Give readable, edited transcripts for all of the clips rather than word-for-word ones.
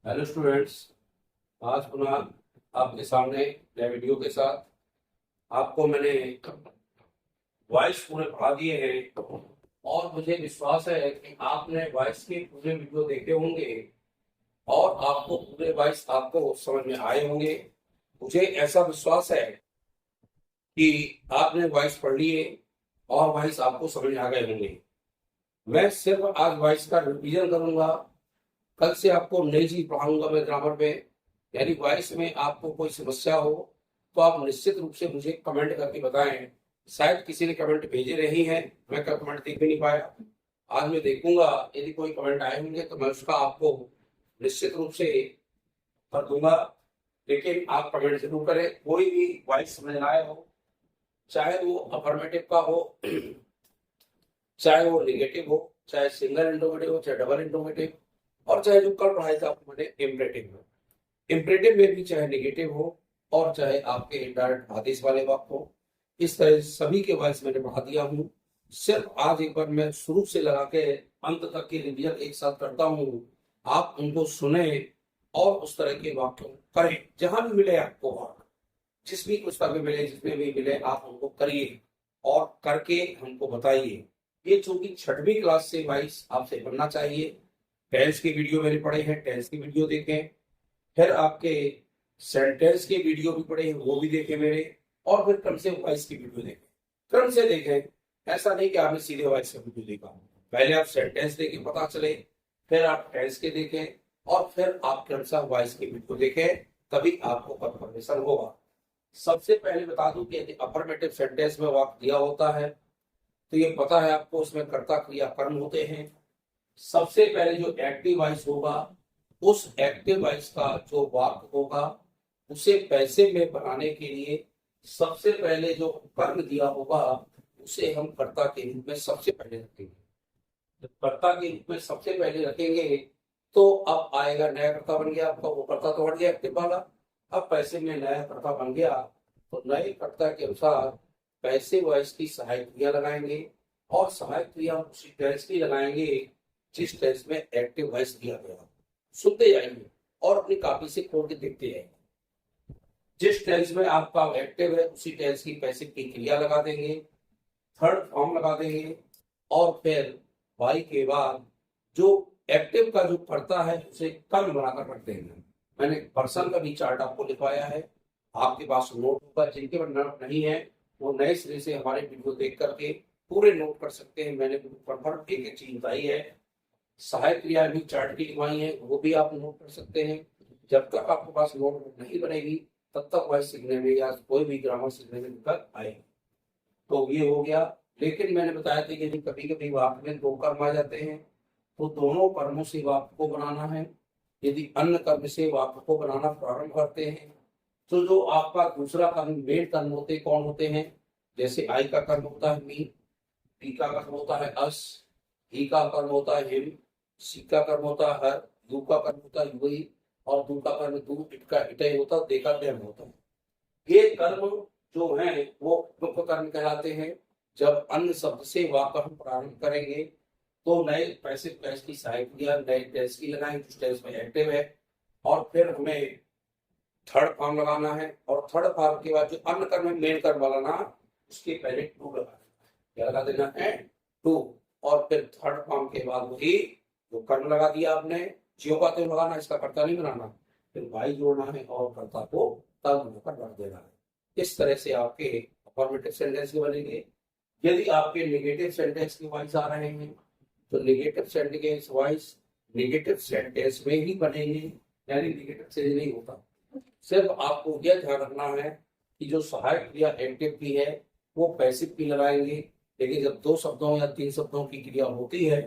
Hello students. आज पुनः आपके सामने नए वीडियो के साथ आपको मैंने वॉइस पूरे पढ़ा दिए हैं और मुझे विश्वास है कि आपने वॉइस के पूरे वीडियो देखे होंगे और आपको पूरे वॉइस आपको समझ में आए होंगे। मुझे ऐसा विश्वास है कि आपने वॉइस पढ़ लिए और वॉइस आपको समझ में आ गए होंगे। मैं सिर्फ आज वॉइस का रिवीजन करूंगा। कल से आपको नई चीज पढ़ाऊंगा मैं ग्रामर में। यानी वॉइस में आपको कोई समस्या हो तो आप निश्चित रूप से मुझे कमेंट करके बताएं। शायद किसी ने कमेंट भेजे नहीं है, मैं कमेंट देख भी नहीं पाया। आज मैं देखूंगा, यदि कोई कमेंट आए होंगे तो मैं उसका आपको निश्चित रूप से कर दूंगा। लेकिन आप कमेंट जरूर करें। कोई भी वॉइस समझ ना आए हो, चाहे वो अफर्मेटिव का हो, चाहे वो निगेटिव हो, चाहे सिंगल इंट्रोगेटिव हो, चाहे डबल इंट्रोगेटिव, और चाहे जो कल पढ़ाया था आपको मैंने इम्परेटिव हो। इम्परेटिव में भी चाहे नेगेटिव हो और चाहे आपके डायरेक्ट आदेश वाले वाक्य हो, इस तरह सभी के वॉइस मैंने पढ़ा दिया हूँ। सिर्फ आज एक बार मैं शुरू से लगा के अंत तक की रिवीजन एक साथ करता हूँ। आप उनको सुने और उस तरह के वाक्य करें। जहां भी मिले आपको वाक्य, जिस भी पुस्तक में मिले, जिसमें भी मिले, आप उनको करिए और करके हमको बताइए। ये चूंकि छठवीं क्लास से वाइस आपसे बनना चाहिए। टेंस की वीडियो मैंने पढ़े हैं, टेंस की वीडियो देखें। फिर आपके सेंटेंस के वीडियो भी पढ़े हैं, वो भी देखें मेरे। और फिर क्रम से वॉइस की वीडियो देखें, क्रम से देखें। ऐसा नहीं कि आपने सीधे वॉइस का वीडियो देखा। पहले आप सेंटेंस देखें, पता चले, फिर आप टेंस के देखें और फिर आप क्रमशः वॉइस की वीडियो देखें, तभी आपको कंफर्मेशन होगा। सबसे पहले बता दूं कि यदि अफर्मेटिव सेंटेंस में वाक्य दिया होता है तो ये पता है आपको, उसमें कर्ता क्रिया कर्म होते हैं। सबसे पहले जो एक्टिव वॉइस होगा, उस एक्टिव वॉइस का जो वाक्य होगा उसे पैसिव में बनाने के लिए सबसे पहले जो कर्म दिया होगा उसे हम कर्ता के रूप में सबसे पहले रखेंगे। जब कर्ता के रूप में सबसे पहले रखेंगे तो अब आएगा नया कर्ता बन गया आपका, वो कर्ता तो हट गया एक्टिव वाला। अब पैसिव में नया कर्ता बन गया तो नए कर्ता के अनुसार पैसिव वॉइस की सहायक क्रिया लगाएंगे और सहायक क्रिया उसी टेंस की लगाएंगे जिस टेंस में एक्टिव वॉइस दिया गया। सुनते जाएंगे और अपनी कॉपी से खोल के देखते जाएंगे। जिस टेंस में आपका एक्टिव है उसी टेंस की पैसिव की क्रिया लगा देंगे, थर्ड फॉर्म लगा देंगे और फिर वाई के बाद जो एक्टिव का जो कर्ता है उसे कर्म बनाकर रख देंगे। मैंने पर्सन का भी चार्ट आपको लिखवाया है, आपके पास नोट होगा। जिनके पास नोट नहीं है वो नए सिरे से हमारे वीडियो देख करके पूरे नोट कर सकते हैं। मैंने एक एक चीज बताई है। सहायक क्रिया भी चार्ट की लिखवाई है, वो भी आप नोट कर सकते हैं। जब तक आपके पास नोट नहीं बनेगी तब तक वह सीखने में या कोई भी ग्रामर सीखने में दिक्कत आएगी। तो ये हो गया। लेकिन मैंने बताया था कि कभी कभी वाक्य में दो कर्म आ जाते हैं तो दोनों कर्मों से वाक्य को बनाना है। यदि अन्य कर्म से वाक्य को बनाना प्रारंभ करते हैं तो जो आपका दूसरा कर्म मेन कर्म होते कौन होते हैं, जैसे आई का कर्म होता है मी, पी का कर्म होता है अस, ही का कर्म होता है हिम, सी का कर्म होता है हर, यू का कर्म होता है युई और दू का कर्म दू, इट का इट होता है, दे का डेम होता है। ये कर्म जो है वो मुख्य कर्म कहलाते हैं। जब अन्य शब्द से वाक्य हम प्रारंभ करेंगे तो नए पैसिव टेंस की सहायक क्रिया नए टेंस की लगाएंगे जिस टेंस में एक्टिव है और फिर हमें थर्ड फॉर्म लगाना है और थर्ड फॉर्म के बाद जो अन्य कर्म है मेन कर्म लगाना, उसके पहले टू लगाना है। क्या लगा देना है? टू। और फिर थर्ड फॉर्म के बाद वही जो कर्म लगा दिया आपने, जियो का तो लगाना, इसका कर्ता नहीं बनाना। फिर वाई जोड़ना है और कर्ता को तब बनाकर रख देना है। इस तरह से आपके अफर्मेटिव सेंटेंस के बनेंगे। यदि आपके नेगेटिव सेंटेंस के वाइस आ रहे हैं तो negative sentence vice negative sentence में ही बनेंगे, यानी नेगेटिव से नहीं होता। सिर्फ आपको यह ध्यान रखना है कि जो सहायक क्रिया एक्टिव की है वो पैसिव की लगाएंगे। लेकिन जब दो शब्दों या तीन शब्दों की क्रिया होती है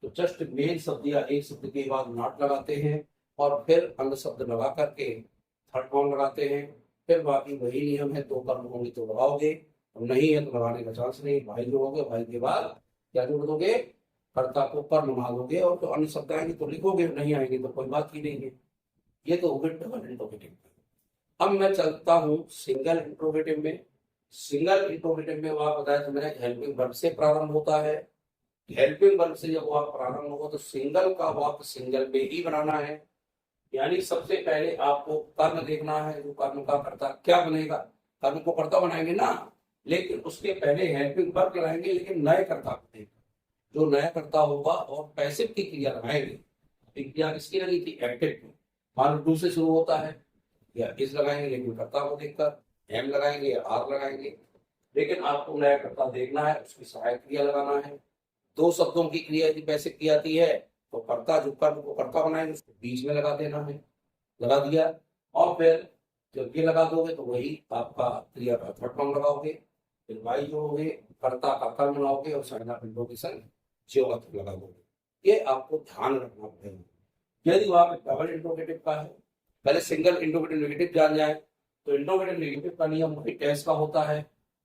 तो जस्ट मेन शब्द या एक शब्द के बाद नॉट लगाते हैं और फिर अन्य शब्द लगा करके थर्ड फॉर्म लगाते हैं। फिर बाकी वही नियम है, दो कर्म होंगे तो लगाओगे और नहीं है तो लगाने का चांस नहीं। भाई जोड़ोगे, भाई के बाद क्या जोड़ दोगे? कर्ता को कर्म बना दोगे और तो अन्य शब्द आएंगे तो लिखोगे, नहीं आएंगे तो कोई बात ही नहीं है। ये तो हो गए डबल इंट्रोगेटिव। अब मैं चलता हूँ सिंगल इंट्रोगेटिव में। सिंगल इंट्रोगेटिव में वहां बताया था मैंने हेल्पिंग वर्ब से प्रारंभ होता है। हेल्पिंग वर्ब से जब वाक्य प्रारंभ होगा तो सिंगल का वाक्य सिंगल पे ही बनाना है। यानी सबसे पहले आपको कर्म देखना है, जो कर्म का कर्ता क्या बनेगा, कर्म को कर्ता बनाएंगे ना, लेकिन उसके पहले हेल्पिंग वर्ब लगाएंगे, लेकिन नए कर्ता बनेगा, जो नया कर्ता होगा, और पैसिव की क्रिया लगाएंगे। क्रिया किसकी लगी थी, एक्टिव की। मान लो डू से शुरू होता है, या इस लगाएंगे लेकिन कर्ता को देखकर, एम लगाएंगे या आर लगाएंगे, लेकिन आपको नया कर्ता देखना है, उसकी सहायक क्रिया लगाना है। दो शब्दों की क्रिया यदि पैसिव की आती है तो कर्ता जो कर्म को कर्ता बनाएंगे उसको बीच में लगा देना है, लगा दिया, और फिर जब ये लगा दोगे तो वही आपका क्रिया का थर्ड फॉर्म लगाओगे, फिर वाई जोड़ोगे, कर्ता का कर्म लगाओगे और संज्ञा पिंडों के संग ज्योगत लगा दोगे। ये आपको ध्यान रखना पड़ेगा। यदि वहां पे डबल इंट्रोगेटिव का है, पहले सिंगल इंट्रोगेटिव नेगेटिव जान जाए, तो इंट्रोगेटिव नेगेटिव का नियम वही टेस्ट का होता है,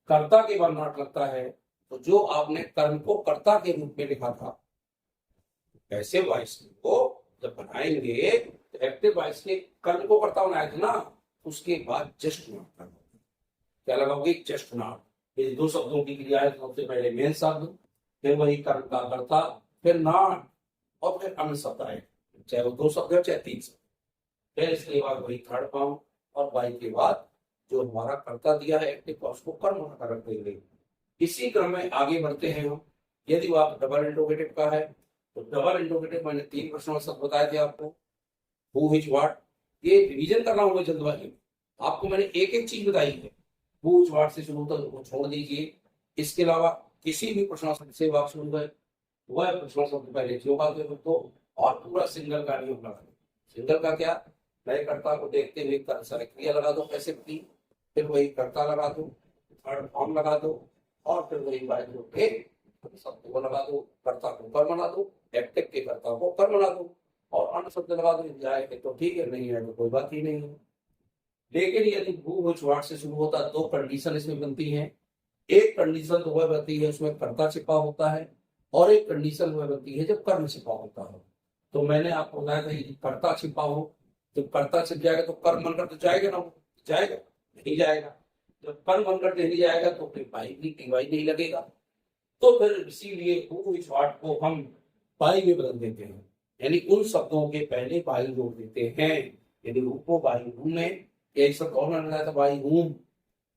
कर्ता के बाद नॉट लगता है, तो जो आपने कर्म को कर्ता के रूप में लिखा था, ऐसे वॉइस को जब बनाएंगे तो एक्टिव वॉइस के कर्म को कर्ता बनाया था ना, उसके बाद जस्ट नॉट लगाओगे। क्या लगाओगे, जस्ट नॉट। ये दो शब्दों की क्रिया है, सबसे पहले मेन शब्द, फिर वही कर्म का कर्ता, फिर नॉट, और फिर अन्य शब्द आए, चाहे वो दो शब्द हो चाहे तीन शब्द, फिर इसके बाद वही थर्ड फॉर्म, और वाई के बाद जो हमारा कर्ता दिया है एक्टिव का, उसको कर्म कर देंगे। इसी क्रम में आगे बढ़ते हैं हम। यदि वो आप डबल इंट्रोगेटिव का है, तो डबल इंट्रोगेटिव मैंने तीन प्रश्नों शब्द बताए थे आपको, हु विच व्हाट। ये रिवीजन करना होगा जल्दबाजी में, आपको मैंने एक एक चीज बताई है, हु विच व्हाट से शुरू होता है वो छोड़ दीजिए। इसके अलावा किसी भी प्रश्न शब्द से वाक शुरू है, वह प्रश्न शब्द पहले जो बात है तो, और पूरा सिंगल का नियम लगा दो। सिंगल का क्या, नए कर्ता को देखते हुए क्रिया लगा दो पैसे की, फिर वही कर्ता लगा दो, थर्ड फॉर्म लगा दो, और फिर वही बात के शब्द को लगा दो, कर्ता को कर्म बना दो, एक्टिव के कर्ता को कर्म बना दो, और अन्य शब्द लगा दो। जाए तो ठीक है, नहीं है तो कोई बात ही नहीं है। लेकिन यदि हु विच व्हाट से शुरू होता है, दो कंडीशन इसमें बनती हैं। एक कंडीशन तो वह बनती है उसमें कर्ता छिपा होता है, और एक कंडीशन वह बनती है जब कर्म छिपा होता है। तो मैंने आपको बताया था यदि कर्ता छिपा हो, जब कर्ता छिप जाएगा तो कर्म बनकर तो जाएगा ना, जाएगा नहीं जाएगा। जब कर्म बनकर नहीं जाएगा तो फिर वाई नहीं लगेगा। तो फिर इसीलिए हु विच व्हाट को हम वाई में बदल देते हैं, यानी उन शब्दों के पहले वाई जोड़ देते हैं। यदि हु को वाई हूं में, एक शब्द और मैंने बताया था वाई हूं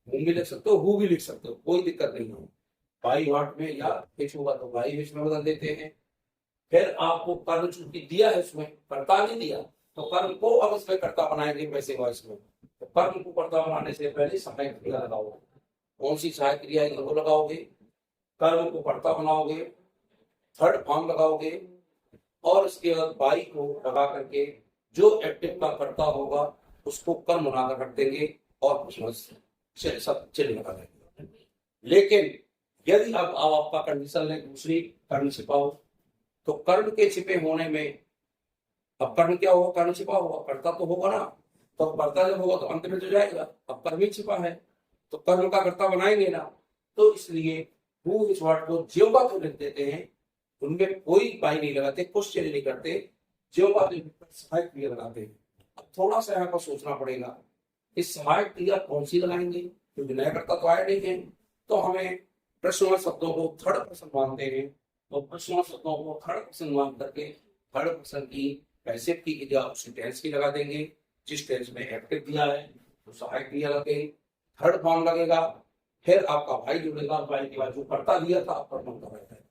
भी लिख सकते हो, हु भी लिख सकते हो, कोई दिक्कत नहीं हो। वाई व्हाट में या विच होगा तो वाई विच में बदल देते हैं। फिर आपको कर्म चूंकि दिया है, उसमें कर्ता नहीं दिया, तो कर्म को अब इसमें कर्ता बनाएंगे वैसे वॉइस में। तो कर्म को कर्ता बनाने से पहले सहायक क्रिया लगाओगे। कौन सी सहायक क्रिया है वो लगाओगे, कर्म को कर्ता बनाओगे, थर्ड फॉर्म लगाओगे, और इसके बाद बाई को लगा करके जो एक्टिव का कर्ता होगा उसको कर्म बनाकर रख देंगे, और सब चलिए लगा देंगे। लेकिन यदि अब आपका कंडीशन है दूसरी, कर्म छिपाओ, तो कर्म के छिपे होने में, अब कर्म क्या होगा, कर्म छिपा होगा, कर्ता तो होगा ना, तो कर्ता जब होगा तो अंत में तो जाएगा। अब कर्म ही छिपा है तो कर्म का कर्ता बनाएंगे ना, तो इसलिए हु विच व्हाट को ज्यों का तो लिख देते हैं, उनमें कोई बाई नहीं लगाते, क्वेश्चन नहीं करते, ज्यों का सहायक क्रिया लगाते हैं। अब थोड़ा सा यहाँ पर सोचना पड़ेगा, इस सहायक क्रिया कौन सी लगाएंगे, क्योंकि नया कर्ता तो आया नहीं है, तो हमें प्रश्न शब्दों को थर्ड पर्सन मानते हैं, तो प्रश्न शब्दों को थर्ड पर्सन मान करके थर्ड पर्सन की पैसिव की क्रिया उसी टेंस की लगा देंगे, जिस टेंस में एक्टिव दिया है तो सहायक क्रिया लगेगी, थर्ड फॉर्म लगेगा, फिर आपका भाई जुड़ेगा, भाई के बाद जो कर्ता दिया था कर्म कर रहा है।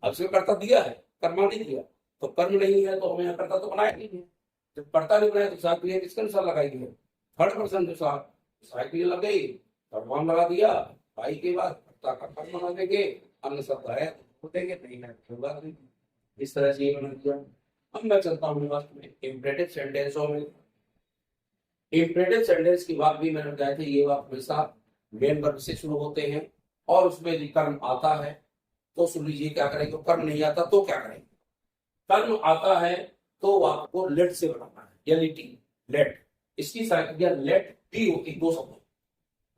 अब इसमें कर्ता दिया है, कर्म नहीं दिया, तो कर्म नहीं है तो हमें यहाँ कर्ता तो बनाया नहीं है। जब कर्ता नहीं बनाया तो सहायक क्रिया किसके अनुसार लगाएगी, थर्ड पर्सन के साथ सहायक क्रिया लग गई, थर्ड फॉर्म लगा दिया, भाई के बाद कर्ता का कर्म बना देंगे, अन्य शब्द आया तो देंगे, नहीं है कोई बात नहीं। इस तरह से ये बना दिया। अब मैं चलता हूँ लास्ट में इंपरेटिव सेंटेंसों में। इंपरेटिव सेंटेंस की बात भी मैंने बताया था, ये बात हमेशा मेन वर्ब से शुरू होते हैं, और उसमें यदि कर्म आता है तो सुन लीजिए क्या करेंगे, कर्म नहीं आता तो क्या करेंगे। कर्म आता है तो आपको लेट से बनाना है, यानी टी, लेट, इसकी साइक्लिया लेट टी होती, दो शब्द,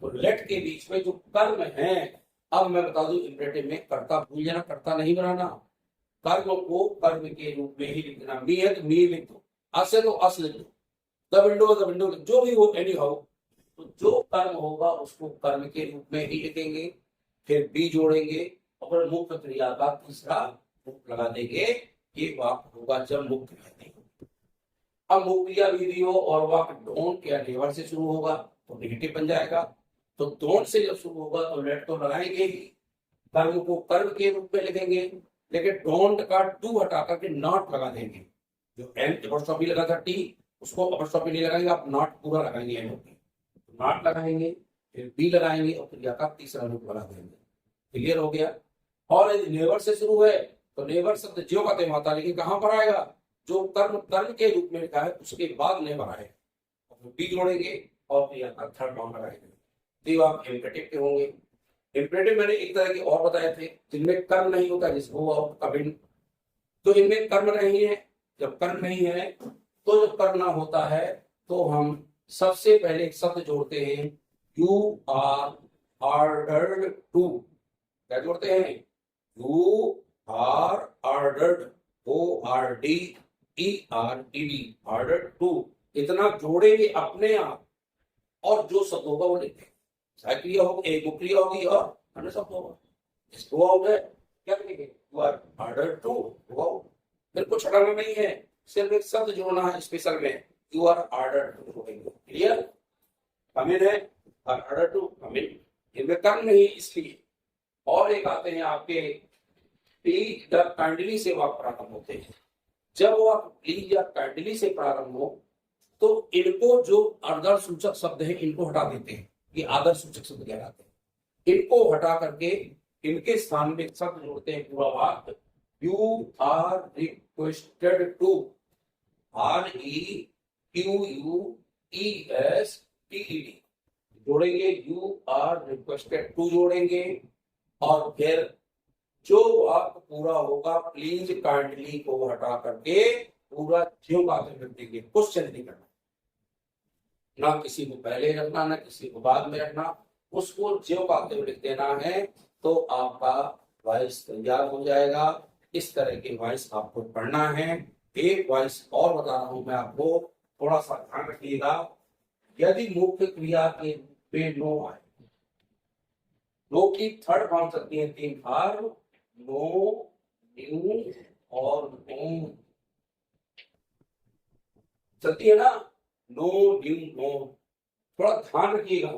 तो लेट के बीच में जो कर्म है, अब मैं बता दूं इंपरेटिव में कर्ता भूल जाना, कर्ता नहीं बनाना, कर्म को कर्म के रूप में ही लिखना। मी है तो मी लिख दो, अस है तो अस लिख दो, द विंडो जो भी हो, एनी हाउ, तो जो कर्म होगा उसको कर्म के रूप में ही लिखेंगे, फिर बी जोड़ेंगे, और मुख्य क्रिया का तीसरा रूप लगा देंगे। ये वाक्य होगा जब मुख्य क्रिया नहीं होगी। अब मुक्रिया विधि हो और वाक्य डोंट या नेवर से शुरू होगा तो नेगेटिव बन जाएगा। तो डोंट से जब शुरू होगा तो लेट तो लगाएंगे ही, कर्म को कर्म के रूप में लिखेंगे, लेकिन डोंट का टू हटा करके नॉट लगा देंगे। जो एन अपॉस्ट्रोफी लगा था टी, उसको अपॉस्ट्रोफी नहीं लगाएंगे, आप नॉट पूरा लगाएंगे, एन नॉट लगाएंगे, फिर बी लगाएंगे और क्रिया का तीसरा रूप लगा देंगे। क्लियर हो गया। और यदि नेवर से शुरू है तो नेवर शब्द ज्यों का त्यों आता है, लेकिन कहां पर आएगा, जो कर्म कर्म के रूप में लिखा है उसके बाद नेवर आएगा, बी जोड़ेंगे और क्रिया का थर्ड फॉर्म लगाएंगे, तो आप इम्परेटिव के होंगे। इम्परेटिव मैंने एक तरह के और बताए थे जिनमें कर्म नहीं होता, जिसको कभी, तो इनमें कर्म नहीं है। जब कर्म नहीं है तो जब कर्म ना होता है तो हम सबसे पहले एक शब्द जोड़ते हैं, यू आर ऑर्डर्ड टू। क्या जोड़ते हैं, you are ordered, O R D E R E D, ordered to. इतना जोड़ेंगे अपने आप और जो शब्द होगा वो लिखेंगे, चाहे क्रिया होगी, एक क्रिया होगी और अन्य शब्द होगा। इसको हो गए क्या लिखेंगे, यू आर ऑर्डर्ड टू, फिर कुछ हटाना नहीं है, सिर्फ एक शब्द जोड़ना है स्पेशल में, you are ordered to. Clear, come in है और ऑर्डर टू कम इन, इनमें कर्म नहीं इसलिए। और एक आते हैं आपके प्लीज या काइंडली से वाक्य प्रारंभ होते हैं। जब वह प्लीज या काइंडली से प्रारंभ हो तो इनको जो आदर सूचक शब्द है इनको हटा देते हैं, ये आदर सूचक शब्द कहलाते हैं। इनको हटा करके इनके स्थान में शब्द जोड़ते हैं पूरा वाक्य, you are requested to, R E Q U E S T E D जोड़ेंगे, यू आर रिक्वेस्टेड टू जोड़ेंगे और फिर जो वाक्य पूरा होगा प्लीज काइंडली को हटा करके पूरा ज्यों का लिख देंगे, कुछ चेंज नहीं करना, ना किसी को पहले रखना ना किसी को बाद में रखना, उसको ज्यों का लिख देना है। तो आपका वॉइस तैयार हो जाएगा। इस तरह के वॉइस आपको पढ़ना है। एक वॉइस और बता रहा हूं मैं आपको, थोड़ा सा ध्यान रखिएगा। यदि मुख्य क्रिया के पे नो आए, नो की थर्ड फॉर्म सकती है तीन फॉर्म, नो, न्यू और नो चलती है ना, नो न्यू नो। थोड़ा ध्यान रखिएगा,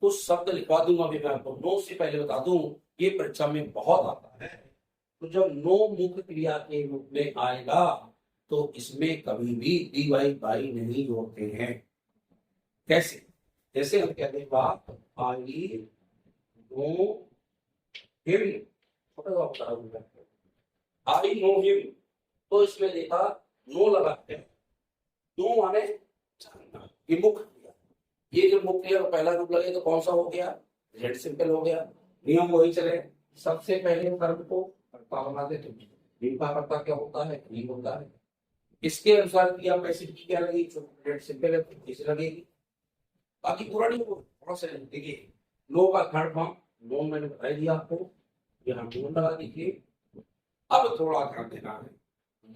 कुछ शब्द लिखवा दूंगा अभी मैं आपको, नो से पहले बता दूं ये परीक्षा में बहुत आता है। तो जब नो मुख्य क्रिया के रूप में आएगा तो इसमें कभी भी डी वाई बाई नहीं जोड़ते हैं। कैसे, जैसे हम कहते हैं बात I know him, I know him, तो इसमें देखा नो लगाते हैं, नो माने जानना, ये मुख्य क्रिया। ये जो मुख्य क्रिया का पहला रूप लगे तो कौन सा हो गया, जेड सिंपल हो गया। नियम वही चले, सबसे पहले कर्म को कर्ता बना देते, जिनका कर्ता क्या होता है, नहीं होता है। इसके अनुसार क्रिया पैसे की क्या लगेगी, जेड सिंपल है तो किस लगेगी, बाकी पूरा नहीं होगा। थोड़ा सा देखिए, नो का थर्ड फॉर्म, नो मैंने बता दिया आपको, यहाँ नो लगा दीजिए। अब थोड़ा ध्यान देना है,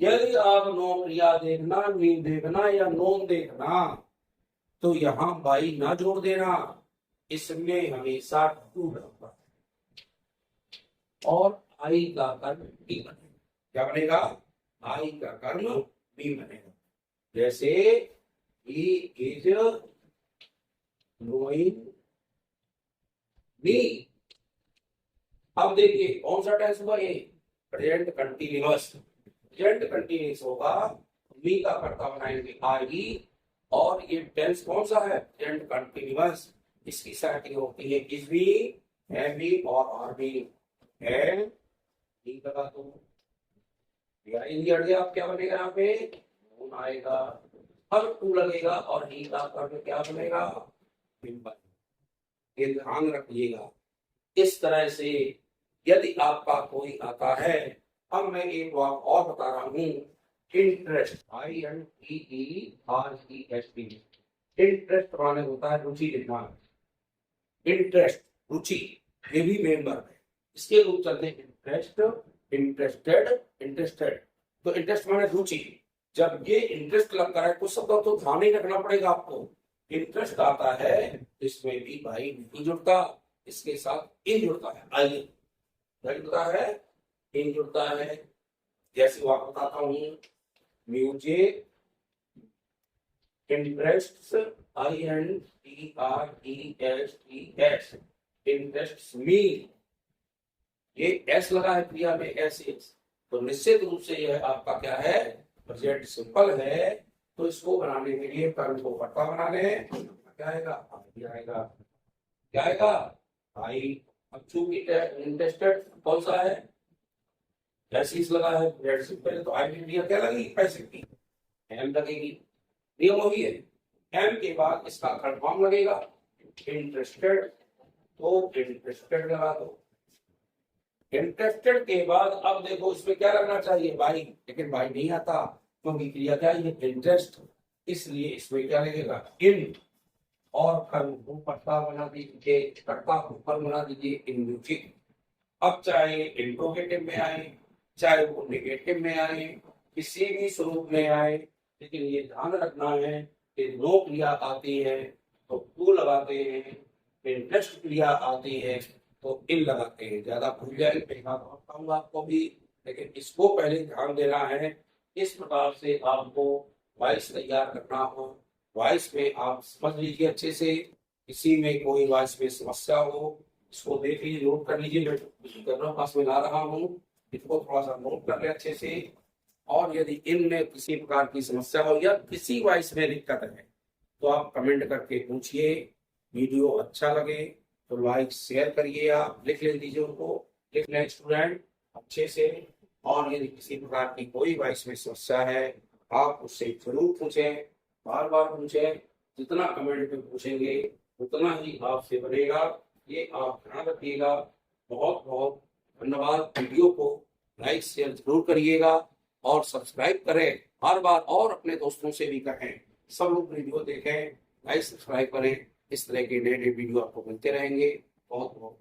यदि आप नो क्रिया देखना, मीन देखना या नोन देखना तो यहाँ बाई ना जोड़ देना, इसमें हमेशा टू बनेगा और आई का कर्म बी बनेगा। क्या बनेगा, आई का कर्म बी बनेगा। जैसे ही इज नोइंग मी, अब देखिए कौन सा टेंस हुआ, ये प्रेजेंट कंटीन्यूअस। प्रेजेंट कंटीन्यूअस होगा, मी का कर्ता बनाएंगे आई, और ये टेंस कौन सा है, प्रेजेंट कंटीन्यूअस। इसकी सेटिंग होती है इज बी, एम बी और आर बी। है लगा दो या इंडिया हट गया, आप क्या बनेगा यहाँ पे नून आएगा, अब टू लगेगा और ही का कर्म क्या बनेगा, ये ध्यान रखिएगा। इस तरह से यदि आपका कोई आता है, अब मैं एक वाक्य और बता रहा हूं, interest, I N T E R E S T, interest माने होता है रुचि लिखना, इंटरेस्ट रुचि, ये भी मेंबर है। इसके रूप चलते हैं इंटरेस्ट, इंटरेस्टेड, इंटरेस्टेड। तो इंटरेस्ट माने रुचि, जब ये इंटरेस्ट लग रहा है कुछ शब्द तो ध्यान ही रखना पड़ेगा आपको। इंटरेस्ट आता है इसमें भी भाई नहीं जुड़ता, इसके साथ इन जुड़ता है, आइए क्या जुड़ता है, इन जुड़ता है। जैसे वो आप बताता हूं, music Interests, INTRESTS, interests me, ये एस लगा है क्रिया में, एस इज, तो निश्चित रूप से यह आपका क्या है, प्रेजेंट सिंपल है। तो इसको बनाने के लिए कर्म को पट्टा बना लें, क्या आएगा, आएगा, क्या आएगा, आई। अब चूंकि इंटरेस्टेड कौन सा है, एस लगा है प्रेजेंट सिंपल, तो आई क्रिया क्या लगेगी, पैसिव की, एम लगेगी, नियम हो गया। एम के बाद इसका थर्ड फॉर्म लगेगा, इंटरेस्टेड, तो इंटरेस्टेड लगा दो। इंटरेस्टेड के बाद अब देखो इसमें क्या लगना चाहिए, बाई, लेकिन बाई नहीं आता क्योंकि क्रिया क्या है, इंटरेस्ट, इसलिए इसमें क्या लगेगा, इन, और कर्म को पट्टा बना दीजिए, पट्टा ऊपर बना दीजिए, इन। अब चाहे इंट्रोगेटिव में आए, चाहे वो नेगेटिव में आए, किसी भी स्वरूप में आए, लेकिन ये ध्यान रखना है कि दो क्रिया आती है तो टू लगाते हैं, इंटरेस्ट क्रिया आती है तो इन लगाते हैं। ज्यादा भूल जाए बताऊंगा आपको भी, लेकिन इसको पहले ध्यान देना है। इस प्रकार से आपको वॉइस तैयार करना हो, वॉइस में आप समझ लीजिए अच्छे से, किसी में कोई वॉइस में समस्या हो इसको देख लीजिए, नोट कर लीजिए, मैं पास में ला रहा हूँ, इसको थोड़ा सा नोट कर ले अच्छे से। और यदि इनमें किसी प्रकार की समस्या हो या किसी वॉइस में दिक्कत है तो आप कमेंट करके पूछिए। वीडियो अच्छा लगे तो लाइक शेयर करिए, आप लिख ले दीजिए, उनको लिख लें स्टूडेंट अच्छे से। और यदि किसी प्रकार की कोई वॉइस में समस्या है आप उससे जरूर पूछें, बार बार पूछें, जितना कमेंट में पूछेंगे उतना ही आपसे बनेगा, ये आप ध्यान रखिएगा। बहुत बहुत धन्यवाद। वीडियो को लाइक शेयर जरूर करिएगा और सब्सक्राइब करें बार बार, और अपने दोस्तों से भी कहें सब लोग वीडियो देखें, लाइक सब्सक्राइब करें। इस तरह के नए नए वीडियो आपको मिलते रहेंगे। बहुत बहुत